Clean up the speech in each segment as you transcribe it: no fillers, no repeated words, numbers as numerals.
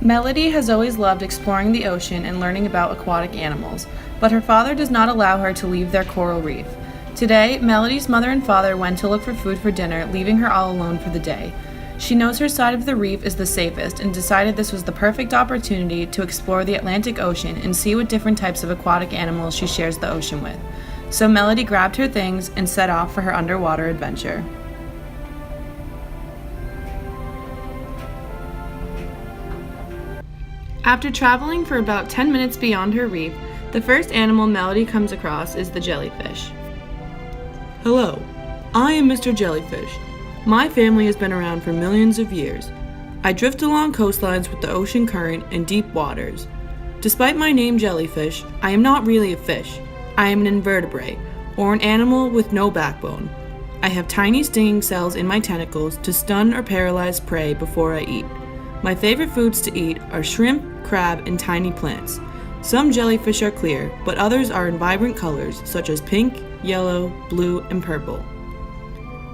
Melody has always loved exploring the ocean and learning about aquatic animals, but her father does not allow her to leave their coral reef. Today, Melody's mother and father went to look for food for dinner, leaving her all alone for the day. She knows her side of the reef is the safest and decided this was the perfect opportunity to explore the Atlantic Ocean and see what different types of aquatic animals she shares the ocean with. So Melody grabbed her things and set off for her underwater adventure. After traveling for about 10 minutes beyond her reef, the first animal Melody comes across is the jellyfish. Hello, I am Mr. Jellyfish. My family has been around for millions of years. I drift along coastlines with the ocean current and deep waters. Despite my name Jellyfish, I am not really a fish. I am an invertebrate, or an animal with no backbone. I have tiny stinging cells in my tentacles to stun or paralyze prey before I eat. My favorite foods to eat are shrimp, crab, and tiny plants. Some jellyfish are clear, but others are in vibrant colors such as pink, yellow, blue, and purple.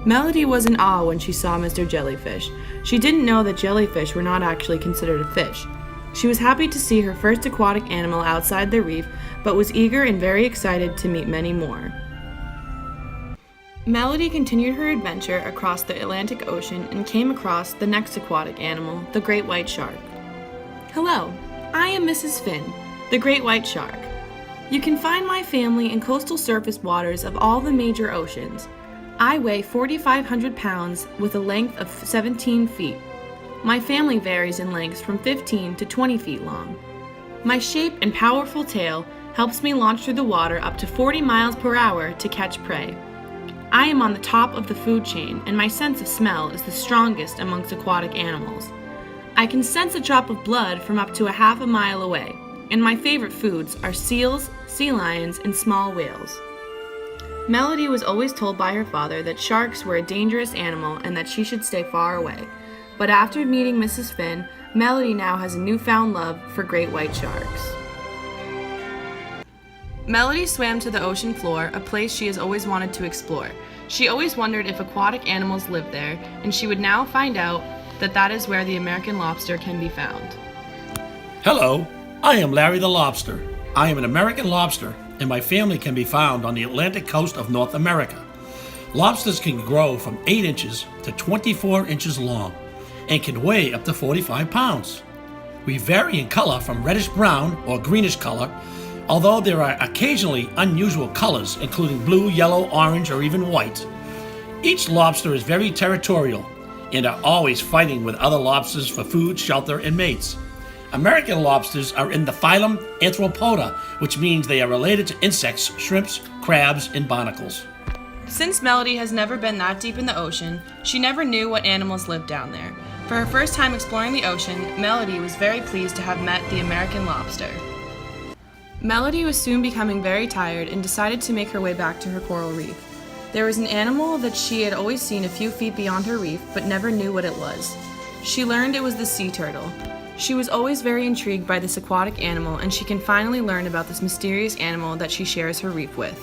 Melody was in awe when she saw Mr. Jellyfish. She didn't know that jellyfish were not actually considered a fish. She was happy to see her first aquatic animal outside the reef, but was eager and very excited to meet many more. Melody continued her adventure across the Atlantic Ocean and came across the next aquatic animal, the great white shark. Hello, I am Mrs. Finn, the great white shark. You can find my family in coastal surface waters of all the major oceans. I weigh 4,500 pounds with a length of 17 feet. My family varies in lengths from 15 to 20 feet long. My shape and powerful tail helps me launch through the water up to 40 miles per hour to catch prey. I am on the top of the food chain, and my sense of smell is the strongest amongst aquatic animals. I can sense a drop of blood from up to a half a mile away, and my favorite foods are seals, sea lions, and small whales. Melody was always told by her father that sharks were a dangerous animal and that she should stay far away. But after meeting Mrs. Finn, Melody now has a newfound love for great white sharks. Melody swam to the ocean floor, a place she has always wanted to explore. She always wondered if aquatic animals lived there, and she would now find out that that is where the American lobster can be found. Hello, I am Larry the Lobster. I am an American lobster, and my family can be found on the Atlantic coast of North America. Lobsters can grow from 8 inches to 24 inches long and can weigh up to 45 pounds. We vary in color from reddish brown or greenish color, although there are occasionally unusual colors, including blue, yellow, orange, or even white. Each lobster is very territorial and are always fighting with other lobsters for food, shelter, and mates. American lobsters are in the phylum Arthropoda, which means they are related to insects, shrimps, crabs, and barnacles. Since Melody has never been that deep in the ocean, she never knew what animals lived down there. For her first time exploring the ocean, Melody was very pleased to have met the American lobster. Melody was soon becoming very tired and decided to make her way back to her coral reef. There was an animal that she had always seen a few feet beyond her reef, but never knew what it was. She learned it was the sea turtle. She was always very intrigued by this aquatic animal, and she can finally learn about this mysterious animal that she shares her reef with.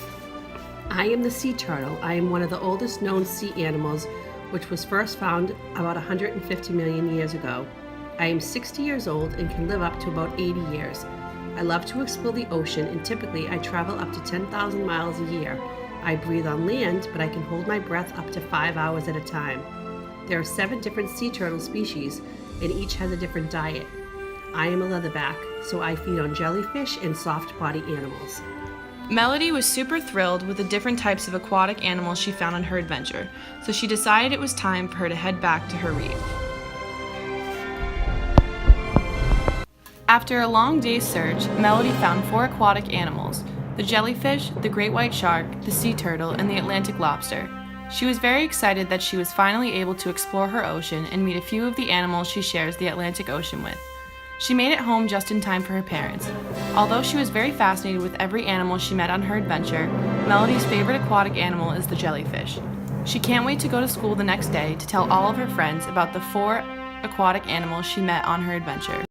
I am the sea turtle. I am one of the oldest known sea animals, which was first found about 150 million years ago. I am 60 years old and can live up to about 80 years. I love to explore the ocean, and typically I travel up to 10,000 miles a year. I breathe on land, but I can hold my breath up to 5 hours at a time. There are 7 different sea turtle species, and each has a different diet. I am a leatherback, so I feed on jellyfish and soft-body animals. Melody was super thrilled with the different types of aquatic animals she found on her adventure, so she decided it was time for her to head back to her reef. After a long day's search, Melody found 4 aquatic animals: the jellyfish, the great white shark, the sea turtle, and the Atlantic lobster. She was very excited that she was finally able to explore her ocean and meet a few of the animals she shares the Atlantic Ocean with. She made it home just in time for her parents. Although she was very fascinated with every animal she met on her adventure, Melody's favorite aquatic animal is the jellyfish. She can't wait to go to school the next day to tell all of her friends about the 4 aquatic animals she met on her adventure.